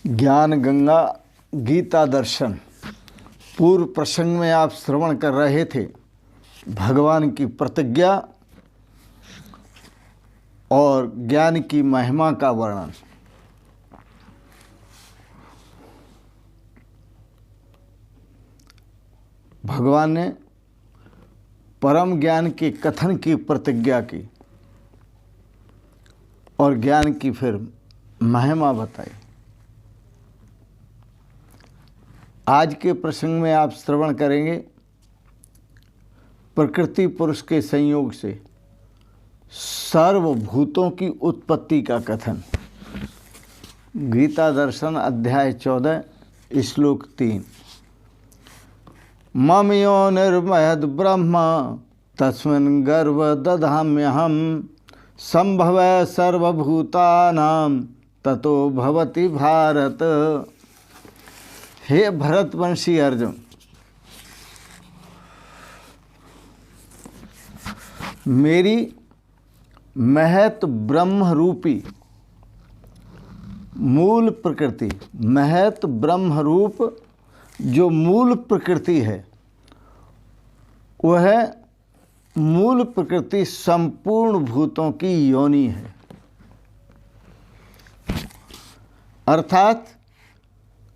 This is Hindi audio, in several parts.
ज्ञान गंगा गीता दर्शन। पूर्व प्रसंग में आप श्रवण कर रहे थे भगवान की प्रतिज्ञा और ज्ञान की महिमा का वर्णन। भगवान ने परम ज्ञान के कथन की प्रतिज्ञा की और ज्ञान की फिर महिमा बताई। आज के प्रसंग में आप श्रवण करेंगे प्रकृति पुरुष के संयोग से सर्वभूतों की उत्पत्ति का कथन। गीता दर्शन अध्याय 14 श्लोक 3। मम योनिर्महद् ब्रह्म तस्मिन् गर्भ दधाम्यहम् संभवः सर्वभूतानां ततो भवति भारत। हे भरतवंशी अर्जुन, मेरी महत ब्रह्म रूपी मूल प्रकृति, महत ब्रह्म रूप जो मूल प्रकृति है, वह मूल प्रकृति संपूर्ण भूतों की योनि है, अर्थात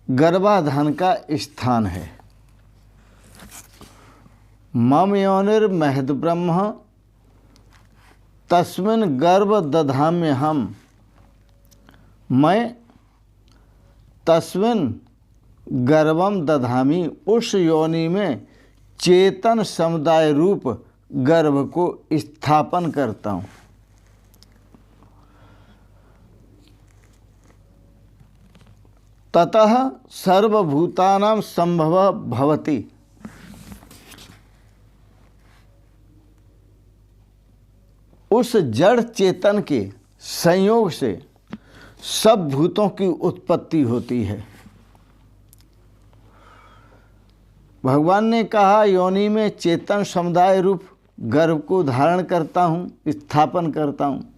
गर्भाधान का स्थान है। मम योनिर्महद् ब्रह्म तस्मिन् गर्भ दधाम्यहम्। मैं तस्मिन् गर्भम दधामी, उस योनि में चेतन समुदाय रूप गर्भ को स्थापन करता हूँ। ततः सर्वभूतानां संभवः भवति। उस जड़ चेतन के संयोग से सब भूतों की उत्पत्ति होती है। भगवान ने कहा योनि में चेतन समुदाय रूप गर्भ को धारण करता हूँ, स्थापन करता हूँ।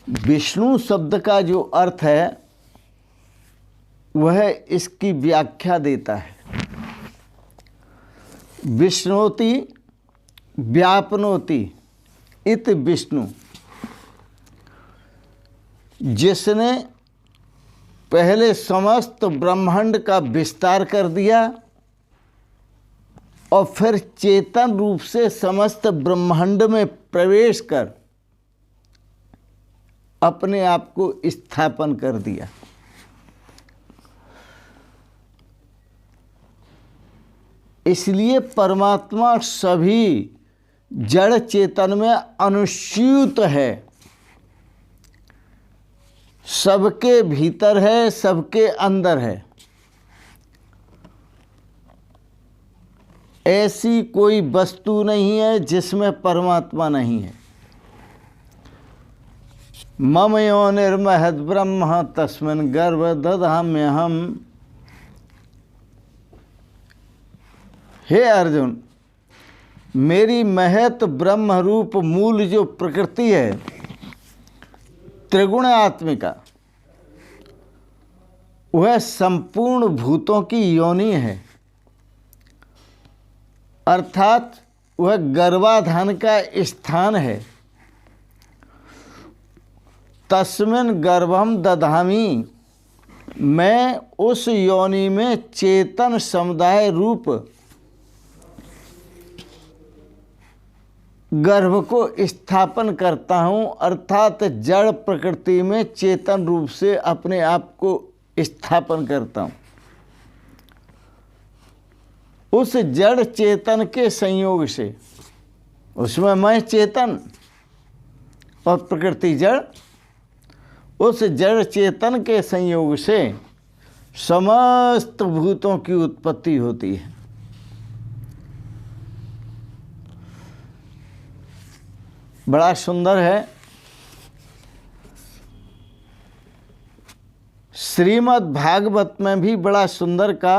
विष्णु शब्द का जो अर्थ है वह इसकी व्याख्या देता है। विष्णोति व्यापनोति इत विष्णु, जिसने पहले समस्त ब्रह्मांड का विस्तार कर दिया और फिर चेतन रूप से समस्त ब्रह्मांड में प्रवेश कर अपने आप को स्थापन कर दिया। इसलिए परमात्मा सभी जड़ चेतन में अनुस्यूत है, सबके भीतर है, सबके अंदर है। ऐसी कोई वस्तु नहीं है जिसमें परमात्मा नहीं है। मम योनिर्महद् ब्रह्म तस्मिन् गर्भ दधाम्यहम्। हे अर्जुन, मेरी महत ब्रह्म रूप मूल जो प्रकृति है त्रिगुण आत्मिका, वह संपूर्ण भूतों की योनि है, अर्थात वह गर्भाधान का स्थान है। तस्मिन् गर्भम दधामी, मैं उस योनि में चेतन समुदाय रूप गर्भ को स्थापन करता हूँ, अर्थात जड़ प्रकृति में चेतन रूप से अपने आप को स्थापन करता हूँ। उस जड़ चेतन के संयोग से, उसमें मैं चेतन और प्रकृति जड़, उस जड़ चेतन के संयोग से समस्त भूतों की उत्पत्ति होती है। बड़ा सुंदर है। श्रीमद् भागवत में भी बड़ा सुंदर का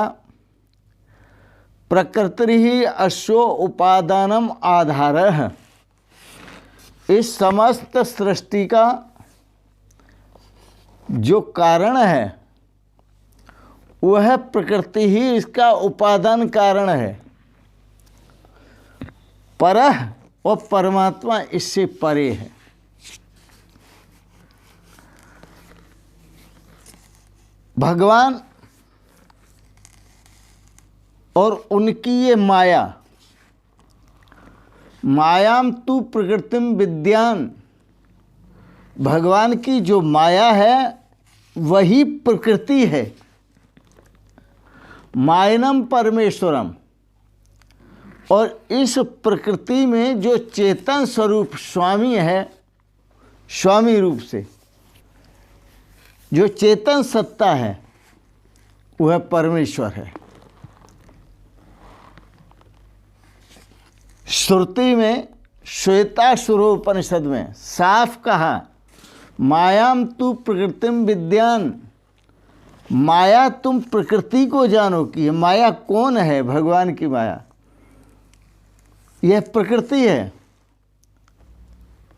प्रकृति ही अश्व उपादानम आधारः। इस समस्त सृष्टि का जो कारण है वह प्रकृति ही इसका उपादान कारण है। परह और परमात्मा इससे परे है। भगवान और उनकी ये माया, मायाम तु प्रकृतिम विद्यान, भगवान की जो माया है वही प्रकृति है। मायनम परमेश्वरम, और इस प्रकृति में जो चेतन स्वरूप स्वामी है, स्वामी रूप से जो चेतन सत्ता है वह परमेश्वर है। श्रुति में श्वेतासुरोपनिषद में साफ कहा, मायाम तु प्रकृतिम विद्यान, माया तुम प्रकृति को जानो कि माया कौन है। भगवान की माया यह प्रकृति है।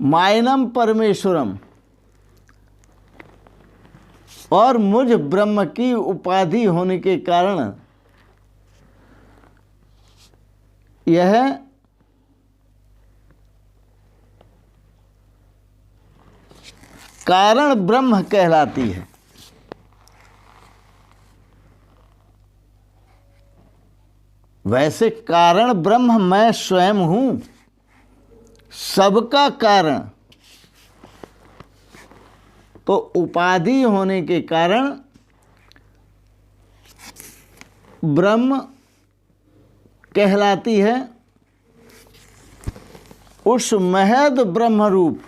मायनम परमेश्वरम, और मुझ ब्रह्म की उपाधि होने के कारण यह कारण ब्रह्म कहलाती है। वैसे कारण ब्रह्म मैं स्वयं हूं, सबका कारण। तो उपाधि होने के कारण ब्रह्म कहलाती है। उस महद ब्रह्म रूप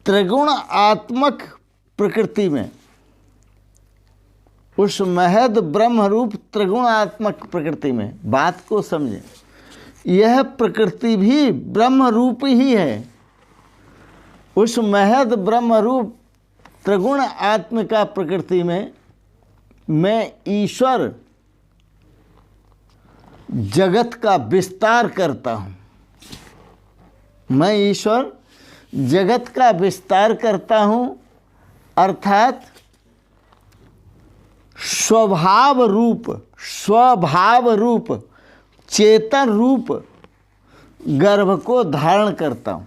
त्रिगुण आत्मक प्रकृति में, उस महद ब्रह्म रूप त्रिगुणात्मक प्रकृति में, बात को समझें, यह प्रकृति भी ब्रह्म रूप ही है। उस महद ब्रह्म रूप त्रिगुण आत्मिका प्रकृति में मैं ईश्वर जगत का विस्तार करता हूँ। मैं ईश्वर जगत का विस्तार करता हूँ, अर्थात स्वभाव रूप चेतन रूप गर्भ को धारण करता हूँ।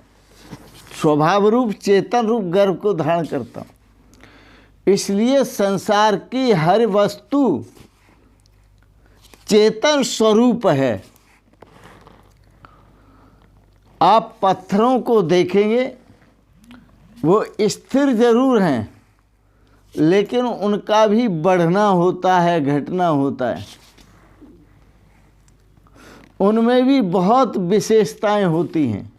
स्वभाव रूप चेतन रूप गर्भ को धारण करता हूँ। इसलिए संसार की हर वस्तु चेतन स्वरूप है। आप पत्थरों को देखेंगे, वो स्थिर जरूर हैं, लेकिन उनका भी बढ़ना होता है, घटना होता है। उनमें भी बहुत विशेषताएं होती हैं।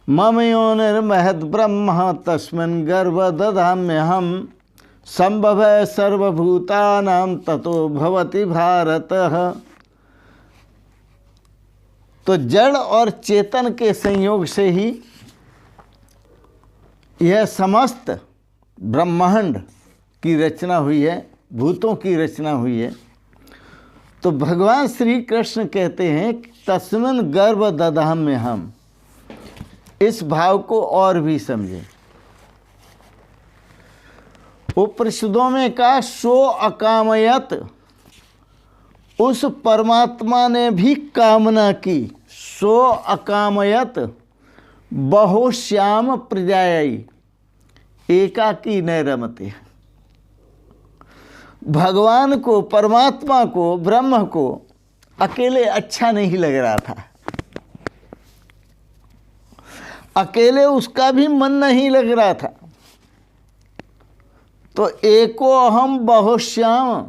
मम योनिर्महद् ब्रह्म तस्मिन् गर्भ दधाम्यहम् संभवः सर्वभूतानां ततो भवति भारत। तो जड़ और चेतन के संयोग से ही यह समस्त ब्रह्मांड की रचना हुई है, भूतों की रचना हुई है। तो भगवान श्री कृष्ण कहते हैं तस्मिन् गर्भ दधाम्यहम्। इस भाव को और भी समझें। उपनिषदों में कहा सो अकामयत, उस परमात्मा ने भी कामना की। सो अकामयत बहुश्याम प्रजायै एकाकी न रमते। भगवान को, परमात्मा को, ब्रह्म को अकेले अच्छा नहीं लग रहा था। अकेले उसका भी मन नहीं लग रहा था। तो एको अहम बहुश्याम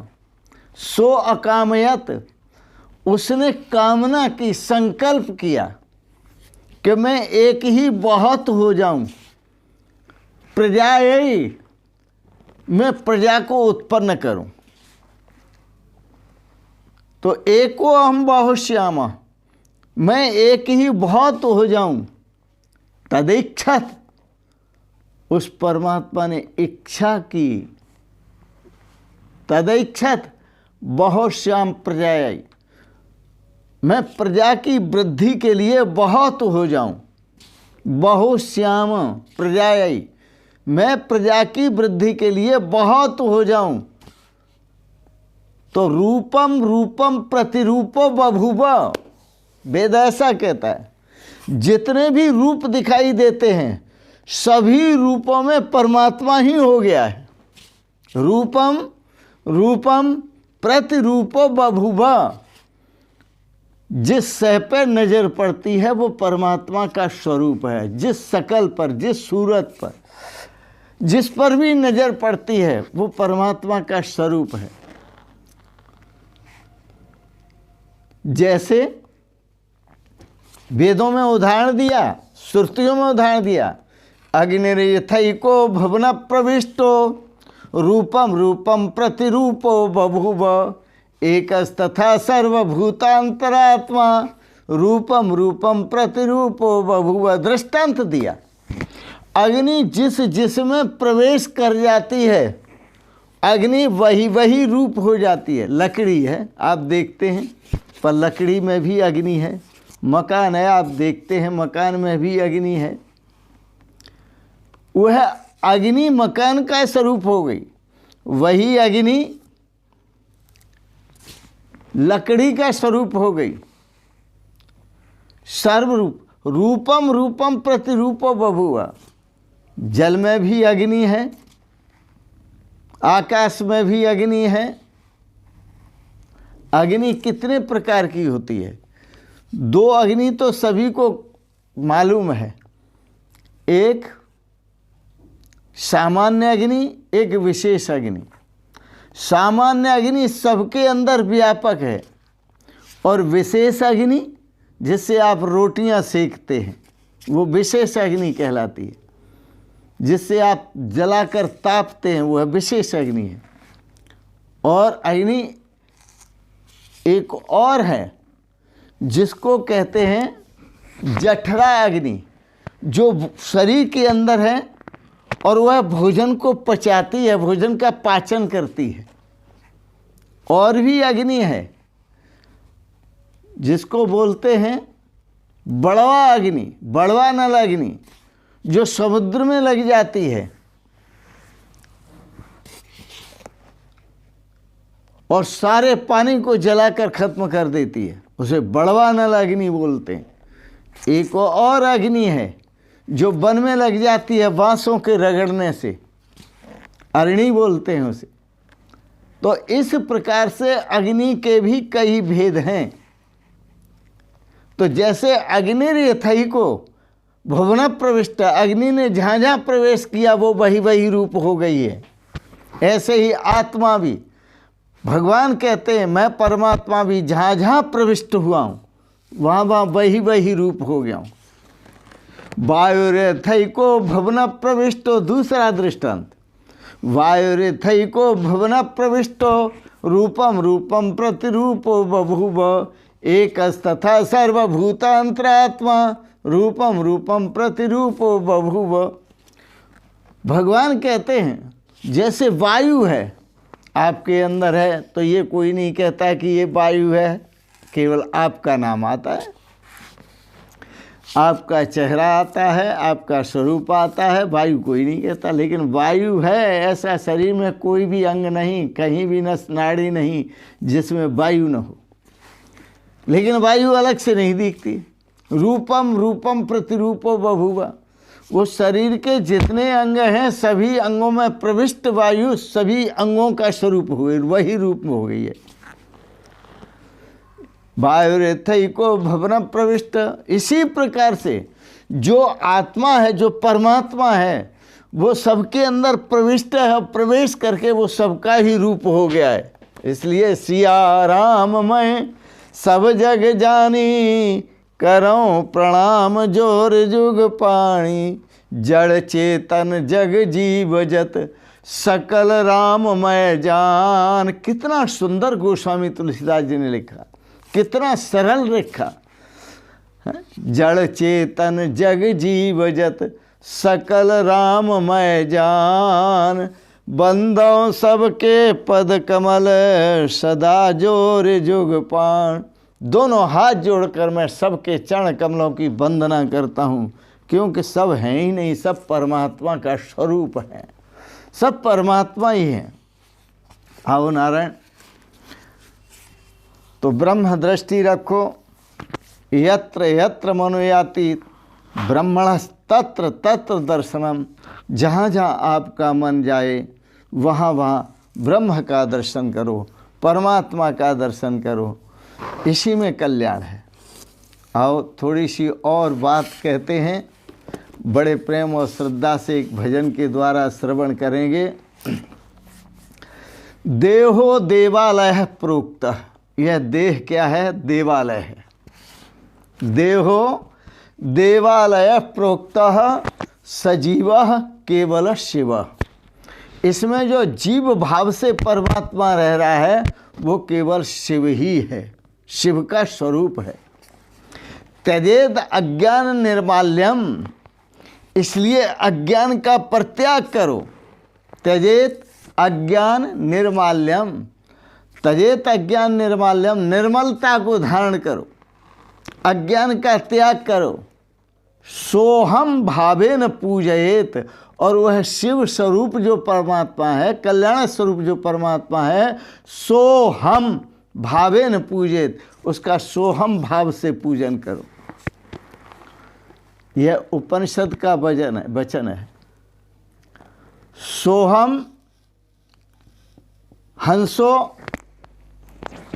सो अकामयत, उसने कामना की, संकल्प किया कि मैं एक ही बहुत हो जाऊं। प्रजायै, मैं प्रजा को उत्पन्न करूं। तो एको अहम बहुश्याम, मैं एक ही बहुत हो जाऊं। तदैक्षत, उस परमात्मा ने इच्छा की। तदैक्षत बहुश्याम प्रजायै, मैं प्रजा की वृद्धि के लिए बहुत हो जाऊं। बहुश्याम प्रजायै, मैं प्रजा की वृद्धि के लिए बहुत हो जाऊं। तो रूपम रूपम प्रतिरूपो बभूव, वेद ऐसा कहता है। जितने भी रूप दिखाई देते हैं सभी रूपों में परमात्मा ही हो गया है। रूपम रूपम प्रतिरूपो बभूव, जिस सह पर नजर पड़ती है वो परमात्मा का स्वरूप है। जिस शकल पर, जिस सूरत पर, जिस पर भी नजर पड़ती है वो परमात्मा का स्वरूप है। जैसे वेदों में उदाहरण दिया, श्रुतियों में उदाहरण दिया, अग्निर्यथैको भवन प्रविष्टो रूपम रूपम प्रतिरूपो बभूव एकस्तथा सर्वभूतांतरात्मा रूपम रूपम प्रतिरूपो बभूव। दृष्टांत दिया, अग्नि जिस जिसमें प्रवेश कर जाती है अग्नि वही वही रूप हो जाती है। लकड़ी है, आप देखते हैं, पर लकड़ी में भी अग्नि है। मकान है, आप देखते हैं, मकान में भी अग्नि है। वह अग्नि मकान का स्वरूप हो गई, वही अग्नि लकड़ी का स्वरूप हो गई। सर्वरूप, रूपम रूपम प्रतिरूपो बभूव। जल में भी अग्नि है, आकाश में भी अग्नि है। अग्नि कितने प्रकार की होती है? दो अग्नि तो सभी को मालूम है, एक सामान्य अग्नि, एक विशेष अग्नि। सामान्य अग्नि सबके अंदर व्यापक है, और विशेष अग्नि जिससे आप रोटियां सेकते हैं वो विशेष अग्नि कहलाती है। जिससे आप जलाकर तापते हैं वह विशेष अग्नि है। और अग्नि एक और है जिसको कहते हैं जठरा अग्नि, जो शरीर के अंदर है और वह भोजन को पचाती है, भोजन का पाचन करती है। और भी अग्नि है जिसको बोलते हैं बड़वा अग्नि, बड़वा नल अग्नि, जो समुद्र में लग जाती है और सारे पानी को जलाकर खत्म कर देती है, उसे बड़वा नल अग्नि बोलते हैं। एक और अग्नि है जो वन में लग जाती है बांसों के रगड़ने से, अरणी बोलते हैं उसे। तो इस प्रकार से अग्नि के भी कई भेद हैं। तो जैसे अग्निर्यथैको भुवन प्रविष्ट, अग्नि ने जहाँ जहाँ प्रवेश किया वो वही वही रूप हो गई है। ऐसे ही आत्मा भी, भगवान कहते हैं मैं परमात्मा भी जहाँ जहाँ प्रविष्ट हुआ हूँ वहाँ वहाँ वही वही रूप हो गया हूँ। वायुर्यथैको भुवन प्रविष्टो, दूसरा दृष्टांत, वायुर्यथैको भुवन प्रविष्टो रूपम रूपम प्रतिरूपो बभूव एकस्तथा सर्वभूतांतरात्मा रूपम रूपम प्रतिरूपो बभूव। भगवान कहते हैं जैसे वायु है आपके अंदर है, तो ये कोई नहीं कहता कि ये वायु है, केवल आपका नाम आता है, आपका चेहरा आता है, आपका स्वरूप आता है, वायु कोई नहीं कहता। लेकिन वायु है, ऐसा शरीर में कोई भी अंग नहीं, कहीं भी नस नाड़ी नहीं जिसमें वायु न हो। लेकिन वायु अलग से नहीं दिखती। रूपम रूपम प्रतिरूपो बभूव, वो शरीर के जितने अंग हैं सभी अंगों में प्रविष्ट वायु सभी अंगों का स्वरूप हुए, वही रूप में हो गई है। वायुर्यथैको भवन प्रविष्ट, इसी प्रकार से जो आत्मा है, जो परमात्मा है, वो सबके अंदर प्रविष्ट है और प्रवेश करके वो सबका ही रूप हो गया है। इसलिए सिया राम मैं सब जग जानी, करो प्रणाम जोर जुग पाणी, जड़ चेतन जग जीव जत सकल राम मैं जान। कितना सुंदर गोस्वामी तुलसीदास जी ने लिखा, कितना सरल लिखा। जड़ चेतन जग जीव जत सकल राम मैं जान, बंदों सबके पद कमल सदा जोर जुग पाण। दोनों हाथ जोड़कर मैं सबके चरण कमलों की वंदना करता हूँ क्योंकि सब हैं ही नहीं, सब परमात्मा का स्वरूप है, सब परमात्मा ही है। आओ नारायण, तो ब्रह्म दृष्टि रखो। यत्र यत्र मनोयाति ब्रह्मणस्तत्र तत्र दर्शनम। जहाँ जहाँ आपका मन जाए वहाँ वहाँ ब्रह्म का दर्शन करो, परमात्मा का दर्शन करो, इसी में कल्याण है। आओ थोड़ी सी और बात कहते हैं, बड़े प्रेम और श्रद्धा से एक भजन के द्वारा श्रवण करेंगे। देहो देवालय प्रोक्त। यह देह क्या है? देवालय है। देहो देवालय प्रोक्त सजीव केवल शिव। इसमें जो जीव भाव से परमात्मा रह रहा है वो केवल शिव ही है, शिव का स्वरूप है। त्यजेत अज्ञान निर्माल्यम। इसलिए अज्ञान का परित्याग करो। त्यजेत अज्ञान निर्माल्यम। त्यजेत अज्ञान निर्माल्यम, निर्मलता को धारण करो, अज्ञान का त्याग करो। सोहम भावेन पूजयेत। और वह शिव स्वरूप जो परमात्मा है, कल्याण स्वरूप जो परमात्मा है, सोहम भावेन पूजयेत, उसका सोहम भाव से पूजन करो। यह उपनिषद का वचन है। सोहम हंसो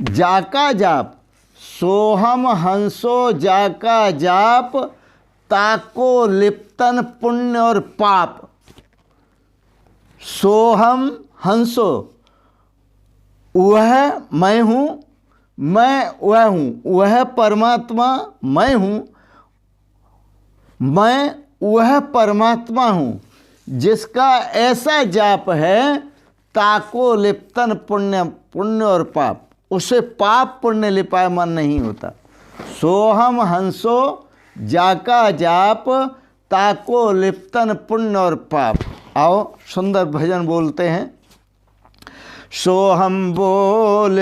जाका जाप। सोहम हंसो जाका जाप, ताको लिप्तन पुण्य और पाप। सोहम हंसो, वह मैं हूँ, मैं वह हूँ, वह परमात्मा मैं हूँ, मैं वह परमात्मा हूँ। जिसका ऐसा जाप है, ताको लिप्तन पुण्य और पाप, उसे पाप पुण्य लिपायमान नहीं होता। सोहम हंसो जाका जाप, ताको लिप्तन पुण्य और पाप। आओ सुंदर भजन बोलते हैं। सोहम बोल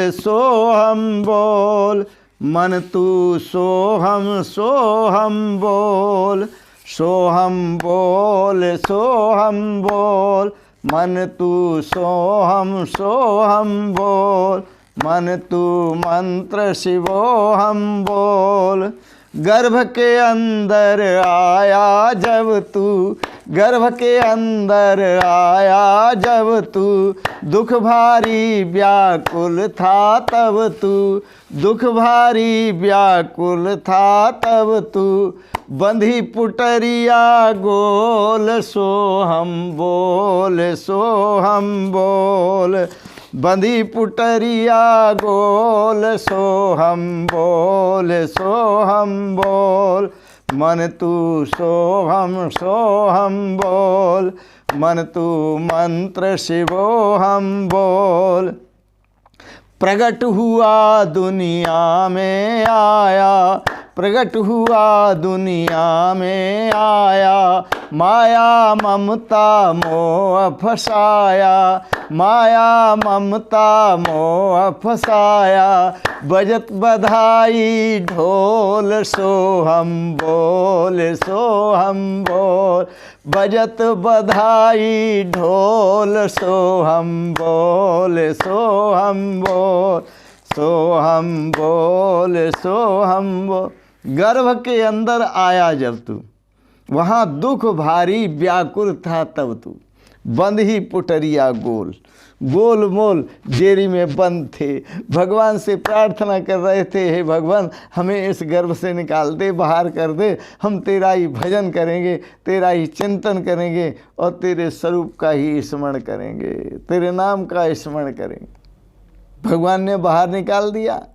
मन तू सोहम सोहम बोल। सोहम बोल मन तू सोहम सोहम बोल। मन तू मंत्र शिवोहम बोल। गर्भ के अंदर आया जब तू, गर्भ के अंदर आया जब तू, दुख भारी व्याकुल था तब तू, दुख भारी व्याकुल था तब तू। बंधी पुटरिया गोल, सोहम बोल। बंधी पुटरिया गोल, सोहम बोल। मन तू सोहम बोल। मन तू मंत्र शिवोहम बोल। प्रगट हुआ दुनिया में आया, प्रगट हुआ दुनिया में आया। माया ममता मोह फसाया, माया ममता मोह फसाया। बजत बधाई ढोल, सोहम बोल। बजत बधाई ढोल, सोहम बोल। गर्भ के अंदर आया जब तू, वहाँ दुख भारी व्याकुल था तब तू। बंद ही पुटरिया गोल, गोल मोल जेरी में बंद थे। भगवान से प्रार्थना कर रहे थे, हे भगवान हमें इस गर्भ से निकाल दे, बाहर कर दे। हम तेरा ही भजन करेंगे, तेरा ही चिंतन करेंगे और तेरे स्वरूप का ही स्मरण करेंगे, तेरे नाम का स्मरण करेंगे। भगवान ने बाहर निकाल दिया,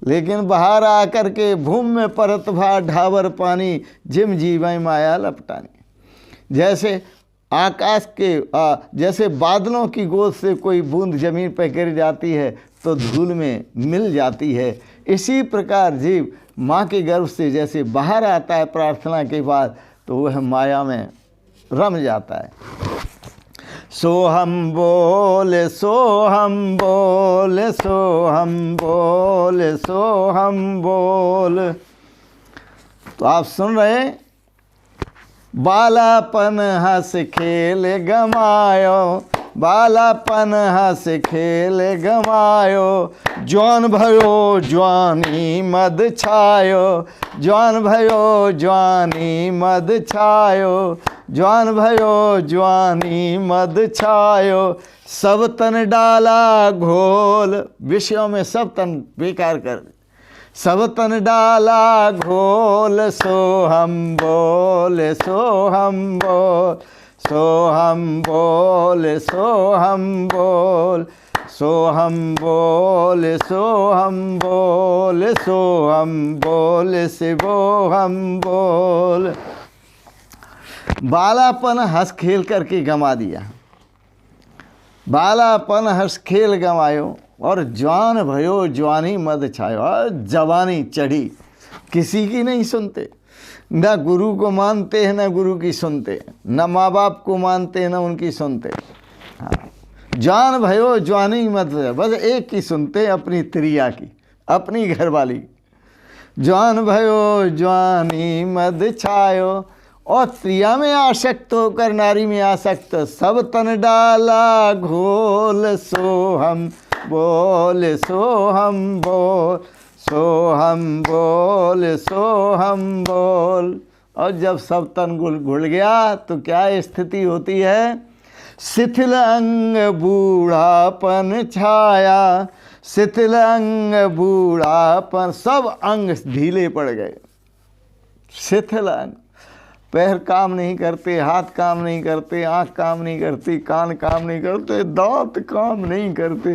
लेकिन बाहर आकर के भूमि में परत भा ढावर पानी, जिम जीवई माया लपटानी। जैसे आकाश के जैसे बादलों की गोद से कोई बूंद जमीन पर गिर जाती है तो धूल में मिल जाती है, इसी प्रकार जीव माँ के गर्भ से जैसे बाहर आता है प्रार्थना के बाद, तो वह माया में रम जाता है। सोहम बोल। तो आप सुन रहे बालापन हंस खेल गमायो, बालापन हंस खेल गमायो, जवान भयो जवानी मद छायो, जवान भयो जवानी मद छायो, जवान भयो जवानी मद छायो, सब तन डाला घोल, विषयों में सब तन बेकार कर, सब तन डाला घोल, सो हम बोल, सो हम बोल, सो हम बोल, सो हम बोल, सो हम बोल, सो हम बोल, सो हम बोल, सिवो हम बोल। बालापन हंस खेल करके गमा दिया, बालापन हंस खेल गमायो, और जवान भयो जवानी मद छायो, और जवानी चढ़ी, किसी की नहीं सुनते, ना गुरु को मानते हैं ना गुरु की सुनते, ना माँ बाप को मानते हैं ना उनकी सुनते। हाँ, जवान भयो जवानी मद, बस एक की सुनते, अपनी त्रिया की, अपनी घरवाली। जवान भयो जवानी मद छायो, और त्रिया में आसक्त होकर नारी में आसक्त, सब तन डाला घोल, सो हम बोल, सो हम बोल, सो हम बोल, सो हम बोल। और जब सब तन घुल गया तो क्या स्थिति होती है? शिथिल अंग बूढ़ापन छाया, शिथिल अंग बूढ़ापन, सब अंग ढीले पड़ गए। शिथिल अंग, पैर काम नहीं करते, हाथ काम नहीं करते, आँख काम नहीं करती, कान काम नहीं करते, दांत काम नहीं करते।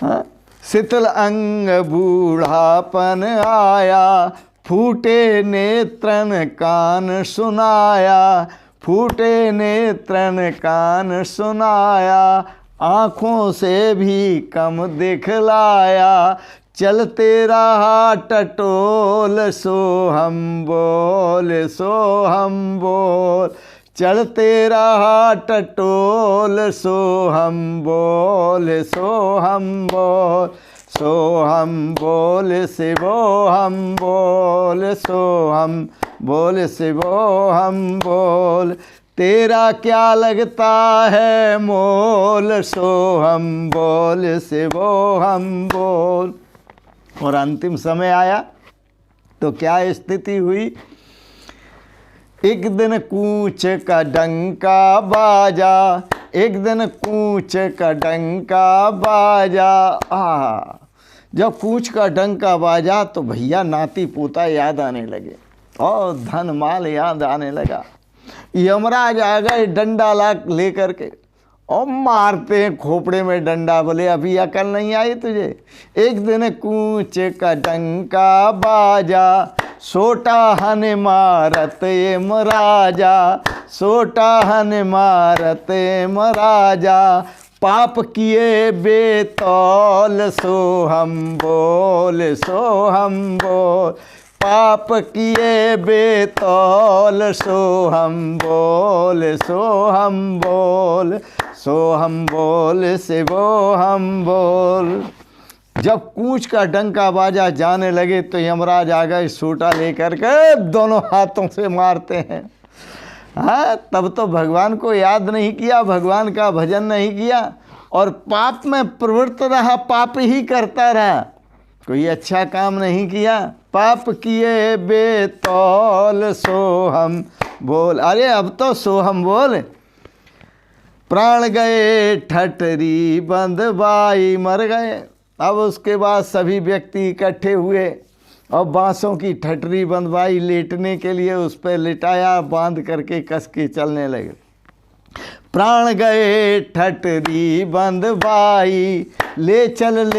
हाँ, शिथिल अंग बूढ़ापन आया, फूटे नेत्रन कान सुनाया, फूटे नेत्रन कान सुनाया, आँखों से भी कम दिखलाया, चलते रहा टटोल, सो हम बोल, सो हम बोल, चलते रहा टटोल, सो हम बोल, सो हम बोल, सो हम बोल, सिवो हम बोल, सो हम बोल, सिवो हम बोल, तेरा क्या लगता है मोल, सो हम बोल, सिवो हम बोल। और अंतिम समय आया तो क्या स्थिति हुई? एक दिन कूच का डंका बाजा, एक दिन कूच का डंका बाजा। जब कूच का डंका बाजा तो भैया नाती पोता याद आने लगे और धन माल याद आने लगा। यमराज आ गए डंडा ले करके और मारते हैं खोपड़े में डंडा, बोले अभी अकल नहीं आई तुझे। एक दिन कूच का डंका बाजा, सोटा हन मारत एम राजा, सोटा हन मारत एम राजा, पाप किए बेतौल, सो हम बोल, सो हम बोल, पाप किए बेतौल, सो हम बोल, सो हम बोल, सो हम बोल, सिवो हम बोल। जब कूच का डंका बाजा जाने लगे तो यमराज आ गए सोटा लेकर के दोनों हाथों से मारते हैं। हाँ, तब तो भगवान को याद नहीं किया, भगवान का भजन नहीं किया और पाप में प्रवृत्त रहा, पाप ही करता रहा, कोई अच्छा काम नहीं किया। पाप किए बेतौल, सो हम बोल। अरे अब तो सो हम बोल। प्राण गए ठठरी बंद बाई, मर गए। अब उसके बाद सभी व्यक्ति इकट्ठे हुए और बांसों की ठठरी बंधवाई, लेटने के लिए उस पर लिटाया, बांध करके कस के चलने लगे। प्राण गए ठठरी बंधवाई, ले चल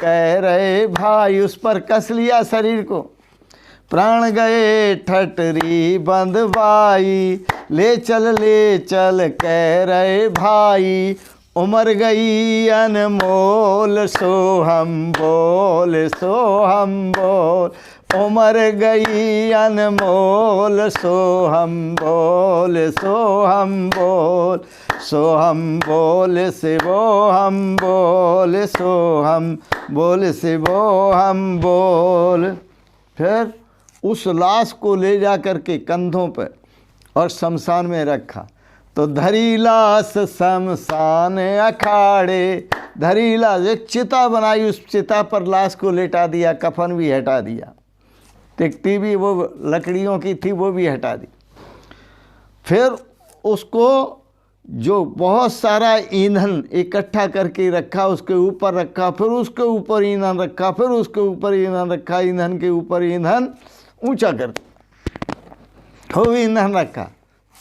कह रहे भाई, उस पर कस लिया शरीर को। प्राण गए ठठरी बंधवाई, ले चल कह रहे भाई, उमर गई अनमोल, सो हम बोल, सो हम बोल, उमर गई अनमोल, सो हम बोल, सो हम बोल, सो हम बोल, सिवो हम बोल, सो हम बोल, सिवो हम बोल। फिर उस लाश को ले जा कर के कंधों पर और शमशान में रखा। तो धरी लाश शमशान अखाड़े, धरी लाश, एक चिता बनाई, उस चिता पर लाश को लेटा दिया, कफन भी हटा दिया, टिकटी भी वो लकड़ियों की थी वो भी हटा दी। फिर उसको जो बहुत सारा ईंधन इकट्ठा करके रखा, उसके ऊपर रखा, फिर उसके ऊपर ईंधन रखा, फिर उसके ऊपर ईंधन रखा, ईंधन के ऊपर ईंधन, ऊंचा कर खूब ईंधन रखा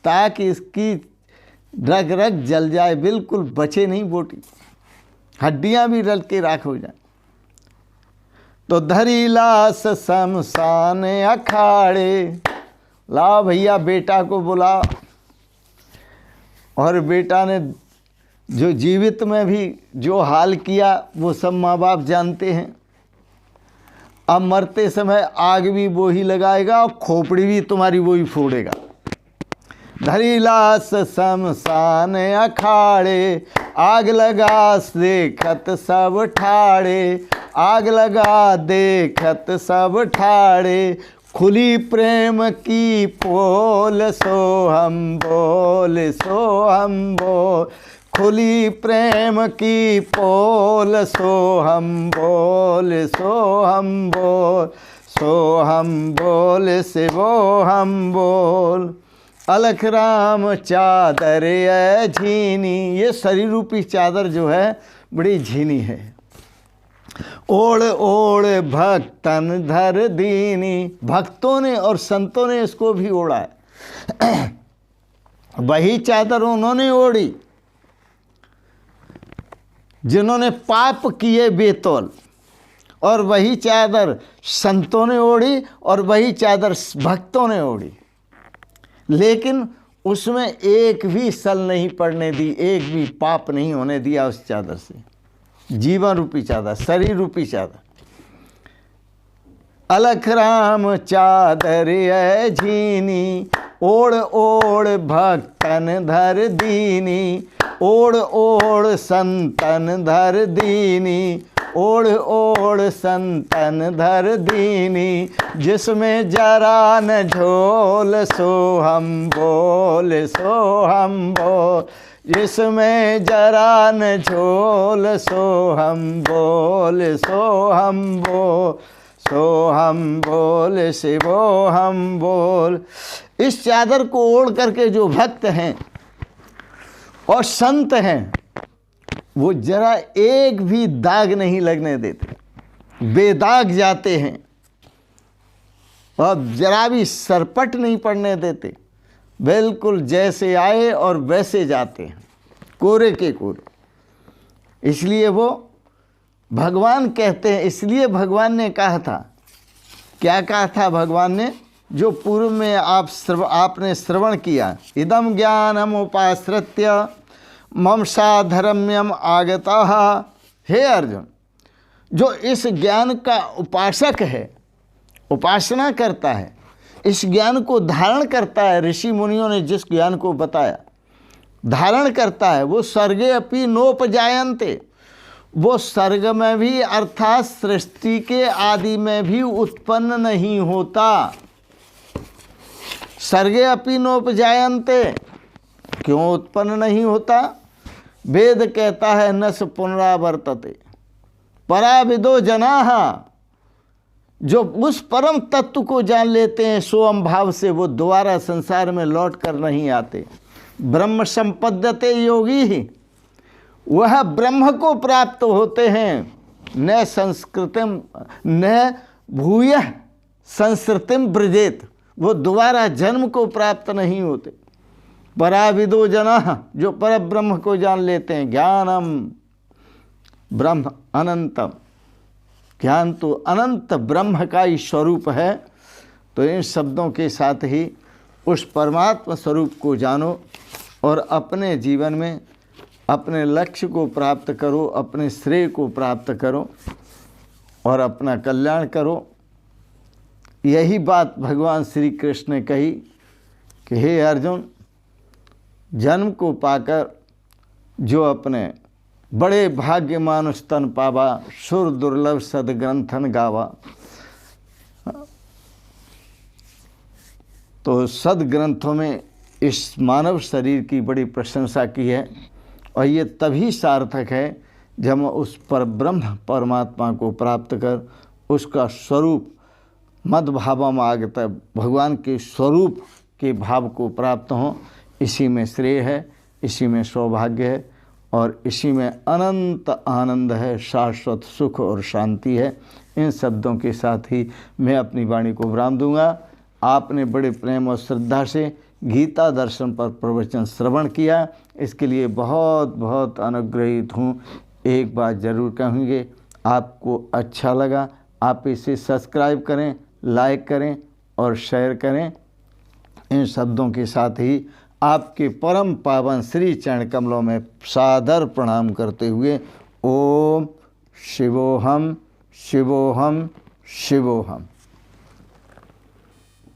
ताकि इसकी रग रग जल जाए, बिल्कुल बचे नहीं बोटी, हड्डियां भी रल के राख हो जाए। तो धरी लाश शमशान अखाड़े, ला भैया बेटा को बुला। और बेटा ने जो जीवित में भी जो हाल किया वो सब माँ बाप जानते हैं। अब मरते समय आग भी वो ही लगाएगा और खोपड़ी भी तुम्हारी वो ही फोड़ेगा। धरी लाश शमशान अखाड़े, आग लगा देखत सब ठाड़े, आग लगा देखत सब ठाड़े, खुली प्रेम की पोल सो हम बोल, सो हम बोल, खुली प्रेम की पोल सो हम बोल, सो हम बोल, सो हम बोल, से वो हम बोल। अलख राम चादर है झीनी, ये शरीर रूपी चादर जो है बड़ी झीनी है। ओढ़ ओढ़ भक्तन धर दीनी, भक्तों ने और संतों ने इसको भी ओढ़ा है। वही चादर उन्होंने ओढ़ी जिन्होंने पाप किए बेतौल, और वही चादर संतों ने ओढ़ी, और वही चादर भक्तों ने ओढ़ी। लेकिन उसमें एक भी सल नहीं पड़ने दी, एक भी पाप नहीं होने दिया उस चादर से। जीवन रूपी चादर, शरीर रूपी चादर। अलख राम चादर है झीनी, ओढ़ ओढ़ भक्तन धर दीनी, ओढ़ ओढ़ संतन धर दीनी, ओढ़ ओढ़ संतन धर दीनी, जिसमें जरा न झोल सो हम बोल, सो हम बोल, जिसमें जरा न झोल सो हम बोल, सो हम बोल, सो हम बोल, से वो हम बोल। इस चादर को ओढ़ करके जो भक्त हैं और संत हैं वो जरा एक भी दाग नहीं लगने देते, बेदाग जाते हैं, और जरा भी सरपट नहीं पड़ने देते, बिल्कुल जैसे आए और वैसे जाते हैं, कोरे के कोरे। इसलिए वो भगवान कहते हैं, इसलिए भगवान ने कहा था, क्या कहा था भगवान ने, जो पूर्व में आपने श्रवण किया, इदम ज्ञानम उपाश्रित्य मम साधर्म्यम आगता। हे अर्जुन, जो इस ज्ञान का उपासक है, उपासना करता है, इस ज्ञान को धारण करता है, ऋषि मुनियों ने जिस ज्ञान को बताया धारण करता है, वो स्वर्गे अपि नोपजायन्ते, वो स्वर्ग में भी अर्थात सृष्टि के आदि में भी उत्पन्न नहीं होता। स्वर्गे अपि नोपजायन्ते, क्यों उत्पन्न नहीं होता? वेद कहता है न स पुनरावर्तते पराविदो जनाः, जो उस परम तत्व को जान लेते हैं स्वयं भाव से, वो दोबारा संसार में लौट कर नहीं आते। ब्रह्म संपद्यते योगी ही, वह ब्रह्म को प्राप्त होते हैं। न संस्कृतिम न भूयः संस्कृतिम ब्रजेत, वो दोबारा जन्म को प्राप्त नहीं होते। पराविदो जनाः, जो पर ब्रह्म को जान लेते हैं। ज्ञानम ब्रह्म अनंतम, ज्ञान तो अनंत ब्रह्म का ही स्वरूप है। तो इन शब्दों के साथ ही उस परमात्मा स्वरूप को जानो और अपने जीवन में अपने लक्ष्य को प्राप्त करो, अपने श्रेय को प्राप्त करो और अपना कल्याण करो। यही बात भगवान श्री कृष्ण ने कही कि हे अर्जुन, जन्म को पाकर जो अपने बड़े भाग्य मानुष तन पावा, सुर दुर्लभ सदग्रंथन गावा। तो सद्ग्रंथों में इस मानव शरीर की बड़ी प्रशंसा की है और ये तभी सार्थक है जब हम उस परब्रह्म परमात्मा को प्राप्त कर उसका स्वरूप मद्भावम आगत भगवान के स्वरूप के भाव को प्राप्त हों। इसी में श्रेय है, इसी में सौभाग्य है और इसी में अनंत आनंद है, शाश्वत सुख और शांति है। इन शब्दों के साथ ही मैं अपनी वाणी को विराम दूंगा। आपने बड़े प्रेम और श्रद्धा से गीता दर्शन पर प्रवचन श्रवण किया, इसके लिए बहुत बहुत अनुग्रहित हूँ। एक बात ज़रूर कहेंगे, आपको अच्छा लगा आप इसे सब्सक्राइब करें, लाइक करें और शेयर करें। इन शब्दों के साथ ही आपके परम पावन श्री चरण कमलों में सादर प्रणाम करते हुए ओम शिवोहम शिवोहम शिवोहम।